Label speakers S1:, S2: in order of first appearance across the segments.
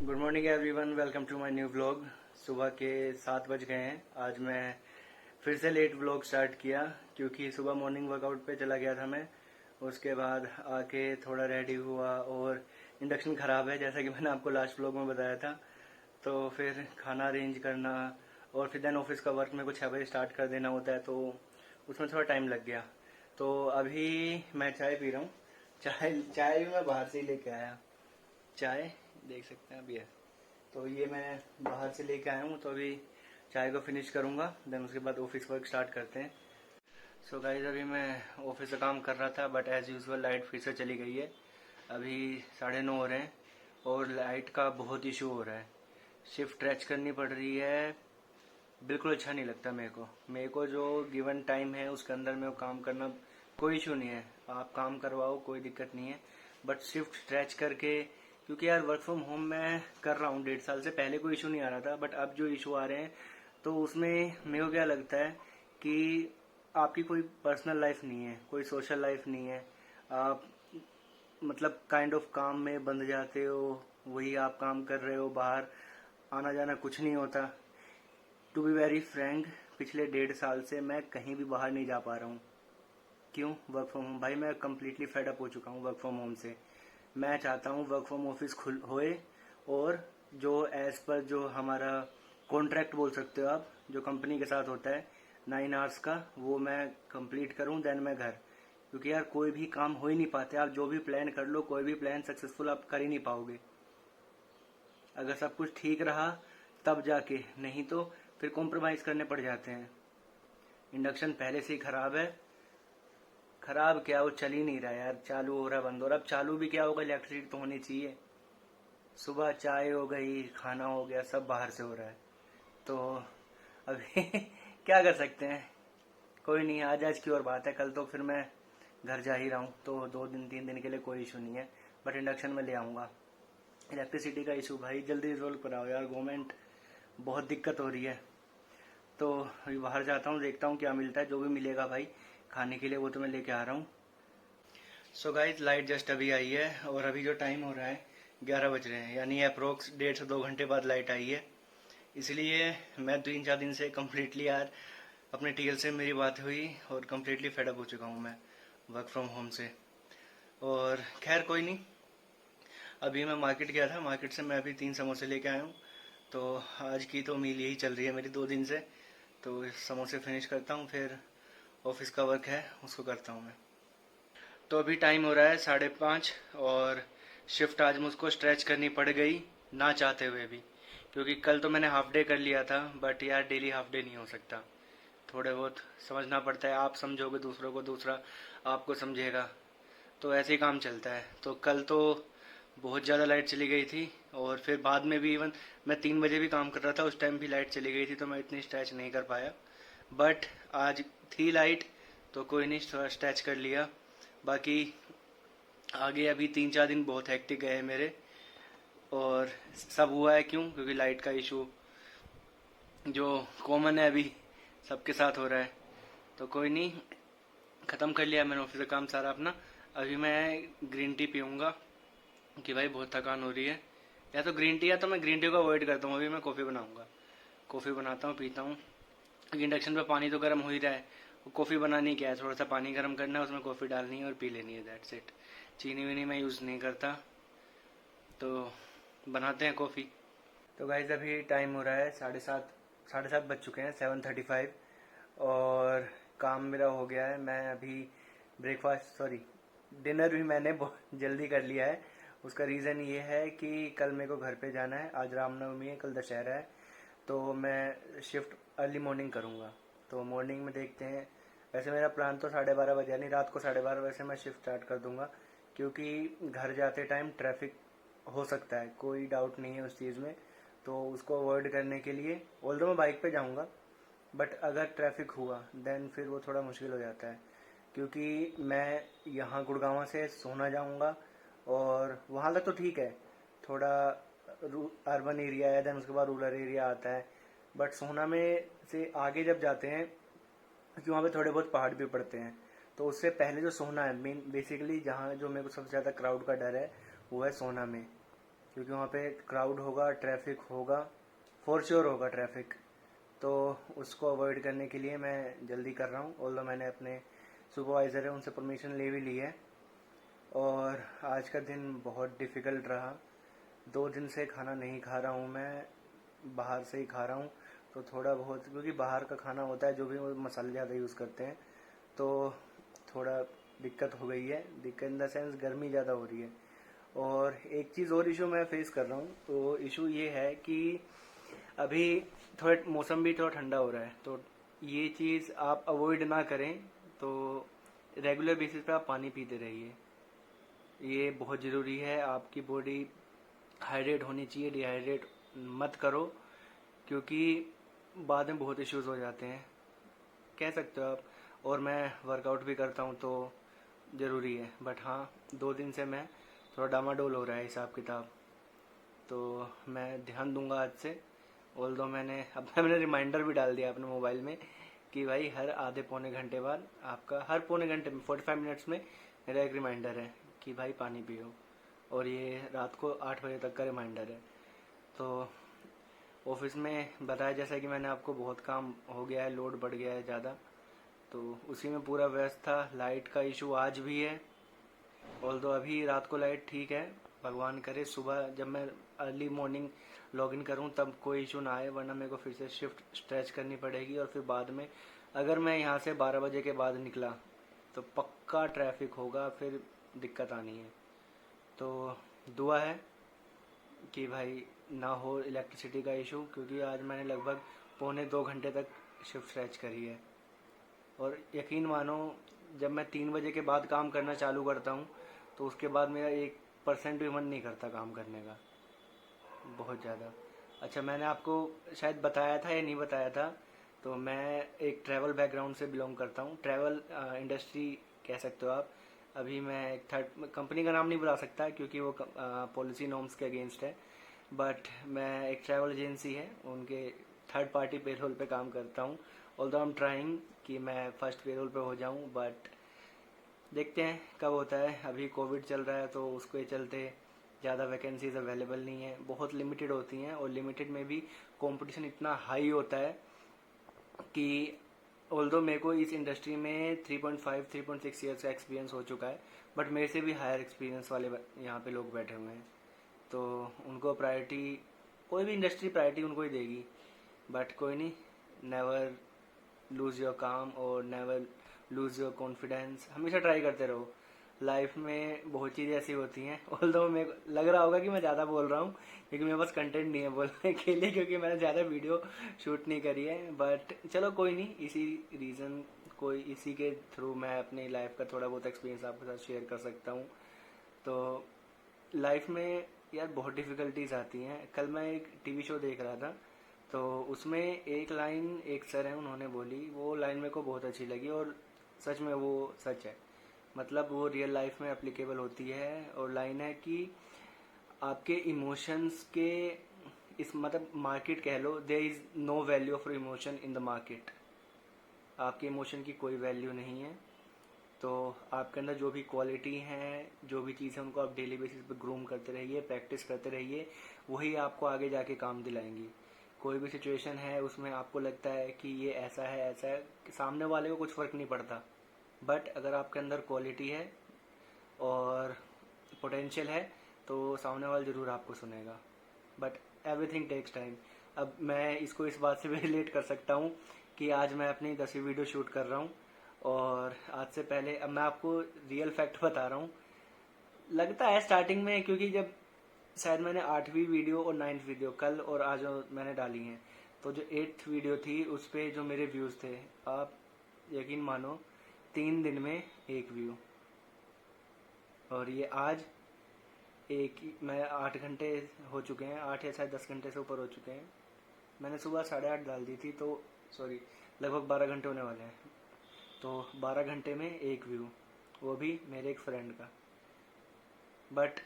S1: Good morning everyone, welcome to my new vlog. सुबह के 7 बज गए हैं। आज मैं फिर से लेट व्लॉग स्टार्ट किया क्योंकि सुबह मॉर्निंग वर्कआउट पे चला गया था मैं। उसके बाद आके थोड़ा रेडी हुआ और इंडक्शन ख़राब है जैसा कि मैंने आपको लास्ट व्लॉग में बताया था। तो फिर खाना अरेंज करना और फिर देन ऑफिस का वर्क मेरे को 6 बजे स्टार्ट कर देना होता है, तो उसमें थोड़ा टाइम लग गया। तो अभी मैं चाय पी रहा हूँ। चाय चाय भी मैं बाहर से ही लेके आया। चाय देख सकते हैं अभी है, तो ये मैं बाहर से लेके आया हूँ। तो अभी चाय को फिनिश करूँगा, देन उसके बाद ऑफिस वर्क स्टार्ट करते हैं। सो गाइस, अभी मैं ऑफिस का काम कर रहा था बट एज़ यूजुअल लाइट फिर से चली गई है। अभी 9:30 हो रहे हैं और लाइट का बहुत इशू हो रहा है। शिफ्ट स्ट्रेच करनी पड़ रही है। बिल्कुल अच्छा नहीं लगता मेरे को जो गिवन टाइम है उसके अंदर मेरे को काम करना कोई इशू नहीं है। आप काम करवाओ, कोई दिक्कत नहीं है, बट शिफ्ट स्ट्रेच करके, क्योंकि यार वर्क फ्रॉम होम मैं कर रहा हूँ 1.5 साल से। पहले कोई इशू नहीं आ रहा था बट अब जो इशू आ रहे हैं तो उसमें मेरे को क्या लगता है कि आपकी कोई पर्सनल लाइफ नहीं है, कोई सोशल लाइफ नहीं है। आप मतलब काइंड ऑफ काम में बंध जाते हो, वही आप काम कर रहे हो, बाहर आना जाना कुछ नहीं होता। टू बी वेरी फ्रैंक, पिछले 1.5 साल से मैं कहीं भी बाहर नहीं जा पा रहा हूँ। क्यों? Work from home. भाई मैं कम्प्लीटली फेड अप हो चुका हूँ वर्क फ्रॉम होम से। मैं चाहता हूँ वर्क फ्रॉम ऑफिस खुल होए और जो एज पर जो हमारा कॉन्ट्रैक्ट बोल सकते हो आप, जो कंपनी के साथ होता है 9 आवर्स का, वो मैं कंप्लीट करूँ देन मैं घर। क्योंकि यार कोई भी काम हो ही नहीं पाते। आप जो भी प्लान कर लो, कोई भी प्लान सक्सेसफुल आप कर ही नहीं पाओगे। अगर सब कुछ ठीक रहा तब जाके, नहीं तो फिर कॉम्प्रोमाइज करने पड़ जाते हैं। इंडक्शन पहले से ही खराब है। खराब क्या, वो चल ही नहीं रहा यार। चालू हो रहा है, बंद हो रहा है। अब चालू भी क्या होगा, इलेक्ट्रिसिटी तो होनी चाहिए। सुबह चाय हो गई, खाना हो गया, सब बाहर से हो रहा है। तो अभी क्या कर सकते हैं। कोई नहीं, आज आज की और बात है। कल तो फिर मैं घर जा ही रहा हूँ, तो 2 दिन 3 दिन के लिए कोई इशू नहीं है। बट इंडक्शन में ले आऊँगा। इलेक्ट्रिसिटी का इशू भाई जल्दी रिजोल्व कराओ यार, गवर्नमेंट बहुत दिक्कत हो रही है। तो अभी बाहर जाता हूँ, देखता हूँ क्या मिलता है। जो भी मिलेगा भाई खाने के लिए वो तो मैं लेके आ रहा हूँ। सो गाइज, लाइट जस्ट अभी आई है और अभी जो टाइम हो रहा है 11 बज रहे हैं, यानी अप्रोक्स 1.5 से 2 घंटे बाद लाइट आई है। इसलिए मैं 3 4 दिन से कम्प्लीटली यार, अपने टीएल से मेरी बात हुई और कम्प्लीटली फेडअप हो चुका हूँ मैं वर्क फ्रॉम होम से। और खैर कोई नहीं, अभी मैं मार्केट गया था, मार्केट से मैं अभी 3 समोसे लेके आया हूँ। तो आज की तो मील यही चल रही है मेरी 2 दिन से। तो समोसे फिनिश करता हूँ, फिर ऑफिस का वर्क है उसको करता हूँ मैं। तो अभी टाइम हो रहा है 5:30 और शिफ्ट आज मुझको स्ट्रेच करनी पड़ गई, ना चाहते हुए भी। क्योंकि कल तो मैंने हाफ डे कर लिया था बट यार डेली हाफ डे नहीं हो सकता। थोड़े बहुत समझना पड़ता है। आप समझोगे दूसरों को, दूसरा आपको समझेगा, तो ऐसे ही काम चलता है। तो कल तो बहुत ज़्यादा लाइट चली गई थी और फिर बाद में भी इवन मैं 3 बजे भी काम कर रहा था, उस टाइम भी लाइट चली गई थी, तो मैं इतनी स्ट्रेच नहीं कर पाया। बट आज थी लाइट तो कोई नहीं, थोड़ा स्ट्रेच कर लिया। बाकी आगे अभी 3 4 दिन बहुत हेक्टिक गए हैं मेरे। और सब हुआ है क्यों? क्योंकि लाइट का इशू जो कॉमन है अभी सबके साथ हो रहा है। तो कोई नहीं, ख़त्म कर लिया मैंने ऑफिस का काम सारा अपना। अभी मैं ग्रीन टी पीऊँगा कि भाई बहुत थकान हो रही है। या तो ग्रीन टी, या तो मैं ग्रीन टी को अवॉइड करता हूँ। अभी मैं कॉफ़ी बनाऊँगा, कॉफ़ी बनाता हूँ, पीता हूँ। इंडक्शन पे पानी तो गर्म हो ही रहा है। कॉफ़ी बनानी क्या है, थोड़ा सा पानी गर्म करना है, उसमें कॉफ़ी डालनी है और पी लेनी है, दैट्स इट। चीनी वीनी मैं यूज़ नहीं करता। तो बनाते हैं कॉफ़ी। तो गाइज अभी टाइम हो रहा है 7:30, 7:30 बज चुके हैं, 7:35। और काम मेरा हो गया है। मैं अभी ब्रेकफास्ट, सॉरी डिनर भी मैंने बहुत जल्दी कर लिया है। उसका रीज़न ये है कि कल मेरे को घर पे जाना है। आज रामनवमी है, कल दशहरा है। तो मैं शिफ्ट अर्ली मॉर्निंग करूँगा। तो मॉर्निंग में देखते हैं। वैसे मेरा प्लान तो 12:30 बजे, यानी रात को 12:30 बजे से मैं शिफ्ट स्टार्ट कर दूँगा। क्योंकि घर जाते टाइम ट्रैफिक हो सकता है, कोई डाउट नहीं है उस चीज़ में। तो उसको अवॉइड करने के लिए, ऑल्दो मैं बाइक पे जाऊँगा, बट अगर ट्रैफिक हुआ देन फिर वो थोड़ा मुश्किल हो जाता है। क्योंकि मैं यहाँ गुड़गांव से सोना जाऊँगा और वहाँ तक तो ठीक है, थोड़ा अर्बन एरिया है, देन उसके बाद रूरल एरिया आता है। बट सोना में से आगे जब जाते हैं, क्योंकि वहाँ पे थोड़े बहुत पहाड़ भी पड़ते हैं, तो उससे पहले जो सोना है मेन बेसिकली, जहाँ जो मेरे को सबसे ज़्यादा क्राउड का डर है वो है सोना में। क्योंकि वहाँ पे क्राउड होगा, ट्रैफिक होगा, फॉर श्योर होगा ट्रैफिक। तो उसको अवॉइड करने के लिए मैं जल्दी कर रहा हूँ। ऑल्दो मैंने अपने सुपरवाइज़र है उनसे परमिशन ले भी ली है। और आज का दिन बहुत डिफ़िकल्ट रहा। 2 दिन से खाना नहीं खा रहा हूँ मैं, बाहर से ही खा रहा हूँ। तो थोड़ा बहुत, क्योंकि बाहर का खाना होता है जो भी वो मसाले ज़्यादा यूज़ करते हैं, तो थोड़ा दिक्कत हो गई है। दिक्कत इन द सेंस गर्मी ज़्यादा हो रही है। और एक चीज़ और इशू मैं फेस कर रहा हूँ, तो इशू ये है कि अभी थोड़ा मौसम भी थोड़ा ठंडा हो रहा है, तो ये चीज़ आप अवॉइड ना करें। तो रेगुलर बेसिस पे आप पानी पीते रहिए, ये बहुत ज़रूरी है। आपकी बॉडी हाइड्रेट होनी चाहिए, डिहाइड्रेट मत करो, क्योंकि बाद में बहुत इश्यूज हो जाते हैं, कह सकते हो आप। और मैं वर्कआउट भी करता हूँ तो ज़रूरी है, बट हाँ 2 दिन से मैं थोड़ा डामाडोल हो रहा है हिसाब किताब, तो मैं ध्यान दूंगा आज से। ऑल्दो मैंने रिमाइंडर भी डाल दिया अपने मोबाइल में कि भाई हर आधे पौने घंटे बाद आपका, हर पौने घंटे में 45 मिनट्स में मेरा एक रिमाइंडर है कि भाई पानी पियो। और ये रात को 8 बजे तक का रिमाइंडर है। तो ऑफिस में बताया जैसा कि मैंने आपको, बहुत काम हो गया है, लोड बढ़ गया है ज़्यादा, तो उसी में पूरा व्यस्त था। लाइट का इशू आज भी है, ऑल्दो अभी रात को लाइट ठीक है। भगवान करे सुबह जब मैं अर्ली मॉर्निंग लॉगिन करूं तब कोई इशू ना आए, वरना मेरे को फिर से शिफ्ट स्ट्रेच करनी पड़ेगी। और फिर बाद में अगर मैं यहाँ से 12 बजे के बाद निकला तो पक्का ट्रैफिक होगा, फिर दिक्कत आनी है। तो दुआ है कि भाई ना हो इलेक्ट्रिसिटी का इशू, क्योंकि आज मैंने लगभग पौने 2 घंटे तक शिफ्ट स्ट्रेच करी है। और यकीन मानो, जब मैं 3 बजे के बाद काम करना चालू करता हूँ तो उसके बाद मेरा 1% भी मन नहीं करता काम करने का, बहुत ज़्यादा। अच्छा, मैंने आपको शायद बताया था या नहीं बताया था, तो मैं एक ट्रैवल बैकग्राउंड से बिलोंग करता हूँ, ट्रैवल इंडस्ट्री कह सकते हो आप। अभी मैं एक थर्ड कंपनी का नाम नहीं बता सकता क्योंकि वो पॉलिसी नॉर्म्स के अगेंस्ट है, बट मैं एक ट्रैवल एजेंसी है उनके थर्ड पार्टी पेरोल पे काम करता हूँ। ऑल्दो आई एम ट्राइंग कि मैं फर्स्ट पेरोल पे हो जाऊँ, बट देखते हैं कब होता है। अभी कोविड चल रहा है तो उसके चलते ज़्यादा वैकेंसीज अवेलेबल नहीं है, बहुत लिमिटेड होती हैं। और लिमिटेड में भी कंपटीशन इतना हाई होता है कि ऑल्दो मेरे को इस इंडस्ट्री में 3.5 3.6 ईयर्स का एक्सपीरियंस हो चुका है, बट मेरे से भी हायर एक्सपीरियंस वाले यहाँ पे लोग बैठे हुए हैं। तो उनको प्रायोरिटी, कोई भी इंडस्ट्री प्रायोरिटी उनको ही देगी। बट कोई नहीं, नेवर लूज़ योर काम और नेवर लूज़ योर कॉन्फिडेंस। हमेशा ट्राई करते रहो। लाइफ में बहुत चीज़ें ऐसी होती हैं, ऑल्दो मेरे को लग रहा होगा कि मैं ज़्यादा बोल रहा हूँ क्योंकि मेरे पास कंटेंट नहीं है बोलने के लिए, क्योंकि मैंने ज़्यादा वीडियो शूट नहीं करी है। बट चलो कोई नहीं, इसी रीज़न, कोई इसी के थ्रू मैं अपनी लाइफ का थोड़ा बहुत एक्सपीरियंस आपके साथ शेयर कर सकता हूँ। तो लाइफ में यार बहुत डिफ़िकल्टीज आती हैं। कल मैं एक टीवी शो देख रहा था, तो उसमें एक लाइन एक सर हैं उन्होंने बोली, वो लाइन मेरे को बहुत अच्छी लगी और सच में वो सच है, मतलब वो रियल लाइफ में एप्लीकेबल होती है। और लाइन है कि आपके इमोशंस के, इस मतलब मार्केट कह लो, there is no value of emotion in the market. आपके इमोशन की कोई वैल्यू नहीं है। तो आपके अंदर जो भी क्वालिटी हैं, जो भी चीज़ें, उनको आप डेली बेसिस पे ग्रूम करते रहिए, प्रैक्टिस करते रहिए, वही आपको आगे जाके काम दिलाएंगी। कोई भी सिचुएशन है उसमें आपको लगता है कि ये ऐसा है ऐसा है, कि सामने वाले को कुछ फ़र्क नहीं पड़ता, बट अगर आपके अंदर क्वालिटी है और पोटेंशियल है तो सामने वाला ज़रूर आपको सुनेगा। But everything takes time. अब मैं इसको इस बात से भी रिलेट कर सकता हूँ कि आज मैं अपनी 10वीं वीडियो शूट कर रहा हूँ, और आज से पहले, अब मैं आपको रियल फैक्ट बता रहा हूँ। लगता है स्टार्टिंग में, क्योंकि जब शायद मैंने 8वीं वीडियो और 9th वीडियो कल और आज मैंने डाली हैं, तो जो 8th वीडियो थी उस पर जो मेरे व्यूज़ थे, आप यकीन मानो 3 दिन में 1 व्यू। और ये आज मैं 8 घंटे हो चुके हैं, 8 या शायद 10 घंटे से ऊपर हो चुके हैं। मैंने सुबह 8:30 डाल दी थी, तो सॉरी, लगभग 12 घंटे होने वाले हैं। तो 12 घंटे में 1 व्यू, वो भी मेरे एक फ्रेंड का। बट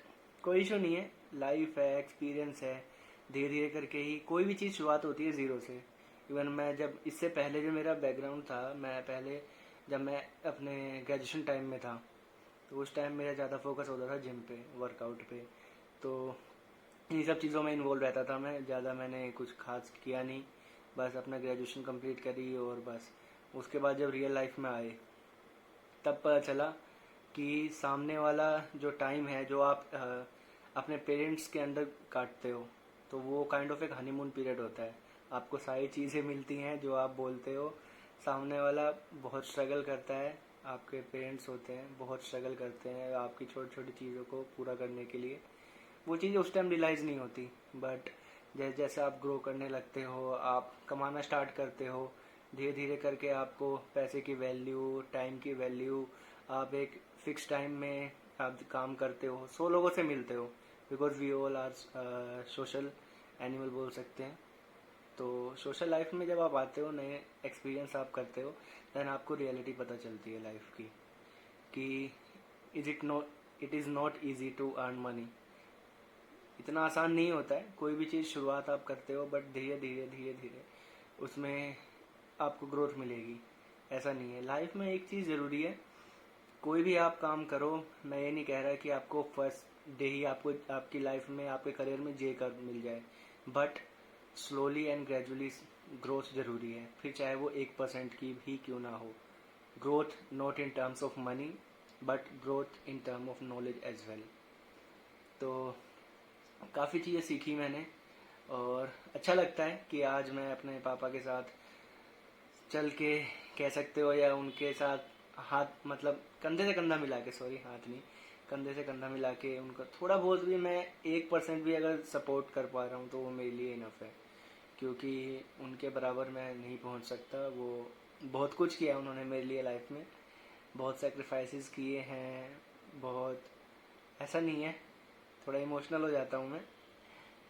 S1: कोई इशू नहीं है, लाइफ है, एक्सपीरियंस है, धीरे धीरे करके ही कोई भी चीज़ शुरुआत होती है ज़ीरो से। इवन मैं जब, इससे पहले जो मेरा बैकग्राउंड था, मैं पहले जब मैं अपने ग्रेजुएशन टाइम में था, तो उस टाइम मेरा ज़्यादा फोकस होता था जिम पे, वर्कआउट पे। तो इन्हीं सब चीज़ों में इन्वॉल्व रहता था मैं। ज़्यादा मैंने कुछ खास किया नहीं, बस अपना ग्रेजुएशन कंप्लीट करी और बस। उसके बाद जब रियल लाइफ में आए तब पता चला कि सामने वाला जो टाइम है जो आप अपने पेरेंट्स के अंदर काटते हो, तो वो काइंड ऑफ एक हनीमून पीरियड होता है। आपको सारी चीज़ें मिलती हैं जो आप बोलते हो, सामने वाला बहुत स्ट्रगल करता है, आपके पेरेंट्स होते हैं बहुत स्ट्रगल करते हैं आपकी छोटी छोटी चीज़ों को पूरा करने के लिए। वो चीज़ उस टाइम रियलाइज़ नहीं होती, बट जैसे जैसे आप ग्रो करने लगते हो, आप कमाना स्टार्ट करते हो, धीरे धीरे करके आपको पैसे की वैल्यू, टाइम की वैल्यू, आप एक फिक्स टाइम में आप काम करते हो, 100 लोगों से मिलते हो, because we all are social animal बोल सकते हैं। तो सोशल लाइफ में जब आप आते हो, नए एक्सपीरियंस आप करते हो, देन आपको रियलिटी पता चलती है लाइफ की कि it is not easy to earn money. इतना आसान नहीं होता है कोई भी चीज़, शुरुआत आप करते हो बट धीरे धीरे धीरे धीरे उसमें आपको ग्रोथ मिलेगी। ऐसा नहीं है। लाइफ में एक चीज़ ज़रूरी है, कोई भी आप काम करो, मैं ये नहीं कह रहा कि आपको फर्स्ट डे ही आपको आपकी लाइफ में, आपके करियर में जे कर मिल जाए, but slowly and gradually growth ज़रूरी है, फिर चाहे वो 1% की भी क्यों ना हो। Growth not in terms of money but growth in term of knowledge as well. तो काफ़ी चीज़ें सीखी मैंने और अच्छा लगता है कि आज मैं अपने पापा के साथ चल के, कह सकते हो, या उनके साथ हाथ मतलब कंधे से कंधा मिला के, सॉरी हाथ नहीं, कंधे से कंधा मिला के उनका थोड़ा बहुत भी मैं 1% भी अगर सपोर्ट कर पा रहा हूँ तो वो मेरे लिए इनफ है। क्योंकि उनके बराबर मैं नहीं पहुँच सकता। वो बहुत कुछ किया उन्होंने मेरे लिए लाइफ में, बहुत सेक्रीफाइसेस किए हैं, बहुत। ऐसा नहीं है, थोड़ा इमोशनल हो जाता हूँ मैं,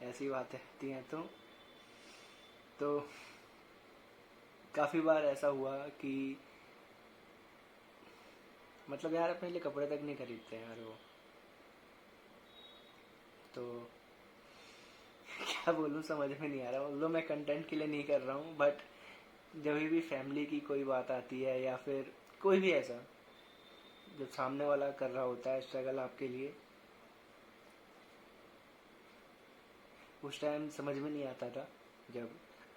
S1: ऐसी बातें होती हैं। तो काफ़ी बार ऐसा हुआ कि मतलब यार अपने लिए कपड़े तक नहीं खरीदते हैं यार वो। तो क्या बोलूँ समझ में नहीं आ रहा। मतलब मैं कंटेंट के लिए नहीं कर रहा हूँ, बट जब भी फैमिली की कोई बात आती है या फिर कोई भी ऐसा, जब सामने वाला कर रहा होता है स्ट्रगल आपके लिए, उस टाइम समझ में नहीं आता था। जब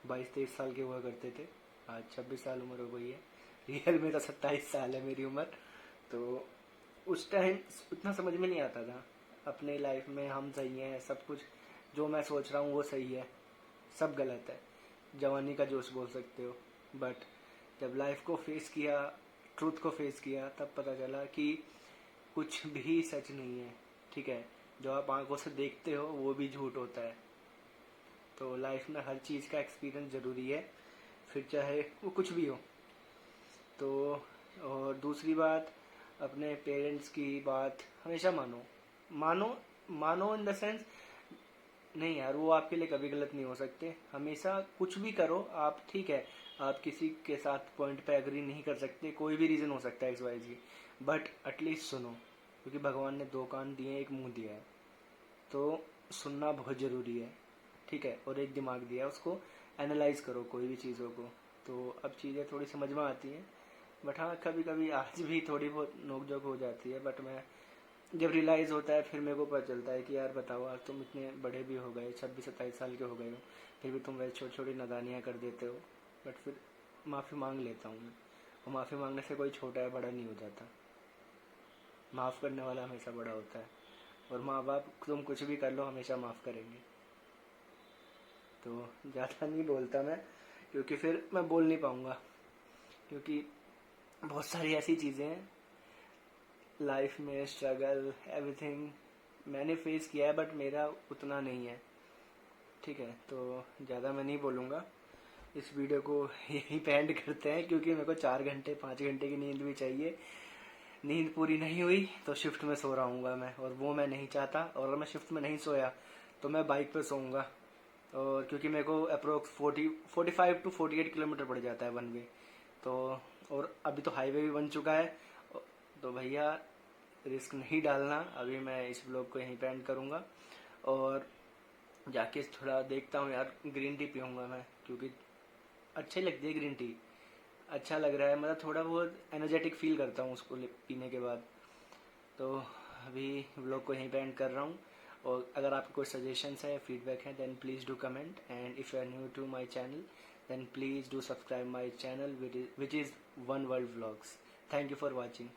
S1: 22-23 साल के हुआ करते थे, आज 26 साल उम्र हो गई है, रियल में तो 27 साल है मेरी उम्र। तो उस टाइम उतना समझ में नहीं आता था अपने लाइफ में हम सही हैं, सब कुछ जो मैं सोच रहा हूँ वो सही है, सब गलत है। जवानी का जोश बोल सकते हो। बट जब लाइफ को फेस किया, ट्रूथ को फेस किया, तब पता चला कि कुछ भी सच नहीं है। ठीक है, जो आप आंखों से देखते हो वो भी झूठ होता है। तो लाइफ में हर चीज़ का एक्सपीरियंस ज़रूरी है, फिर चाहे वो कुछ भी हो। तो और दूसरी बात, अपने पेरेंट्स की बात हमेशा मानो। मानो मानो इन द सेंस, नहीं यार वो आपके लिए कभी गलत नहीं हो सकते। हमेशा कुछ भी करो आप, ठीक है, आप किसी के साथ पॉइंट पे एग्री नहीं कर सकते, कोई भी रीज़न हो सकता है XYZ, बट एटलीस्ट सुनो, क्योंकि भगवान ने 2 कान दिए, एक मुंह दिया है, तो सुनना बहुत ज़रूरी है। ठीक है, और एक दिमाग दिया है, उसको एनालाइज करो कोई भी चीज़ों को। तो अब चीज़ें थोड़ी समझ में आती हैं, बट हाँ कभी कभी आज भी थोड़ी बहुत नोक झोंक हो जाती है। बट मैं जब रियलाइज़ होता है फिर मेरे को पता चलता है कि यार बताओ, आज तुम इतने बड़े भी हो गए, 26-27 साल के हो गए हो, फिर भी तुम वैसे छोटी छोटी नादानियाँ कर देते हो। बट फिर माफ़ी मांग लेता हूँ मैं, और माफ़ी मांगने से कोई छोटा या बड़ा नहीं हो जाता, माफ़ करने वाला हमेशा बड़ा होता है। और माँ बाप तुम कुछ भी कर लो हमेशा माफ़ करेंगे। तो ज़्यादा नहीं बोलता मैं, क्योंकि फिर मैं बोल नहीं पाऊँगा, क्योंकि बहुत सारी ऐसी चीज़ें हैं लाइफ में, स्ट्रगल एवरीथिंग मैंने फेस किया है, बट मेरा उतना नहीं है। ठीक है, तो ज़्यादा मैं नहीं बोलूँगा, इस वीडियो को यहीं पे एंड करते हैं, क्योंकि मेरे को 4-5 घंटे की नींद भी चाहिए। नींद पूरी नहीं हुई तो शिफ्ट में सो रहा हूँ मैं, और वो मैं नहीं चाहता। और अगर मैं शिफ्ट में नहीं सोया तो मैं बाइक पे सोऊंगा, और क्योंकि मेरे को अप्रोक्स 45 to 48 किलोमीटर पड़ जाता है वन वे। तो और अभी तो हाईवे भी बन चुका है, तो भैया रिस्क नहीं डालना। अभी मैं इस ब्लॉग को यहीं पे एंड करूँगा, और जाके थोड़ा देखता हूँ यार, ग्रीन टी पीऊँगा मैं, क्योंकि अच्छी लगती है ग्रीन टी, अच्छा लग रहा है, मतलब थोड़ा बहुत एनर्जेटिक फील करता हूँ उसको पीने के बाद। तो अभी ब्लॉग को यहीं पे एंड कर रहा हूँ, और अगर आपके कोई सजेशंस है, फीडबैक है, then please do comment, and if you are new to my channel then please do subscribe my channel which is One World Vlogs. Thank you for watching.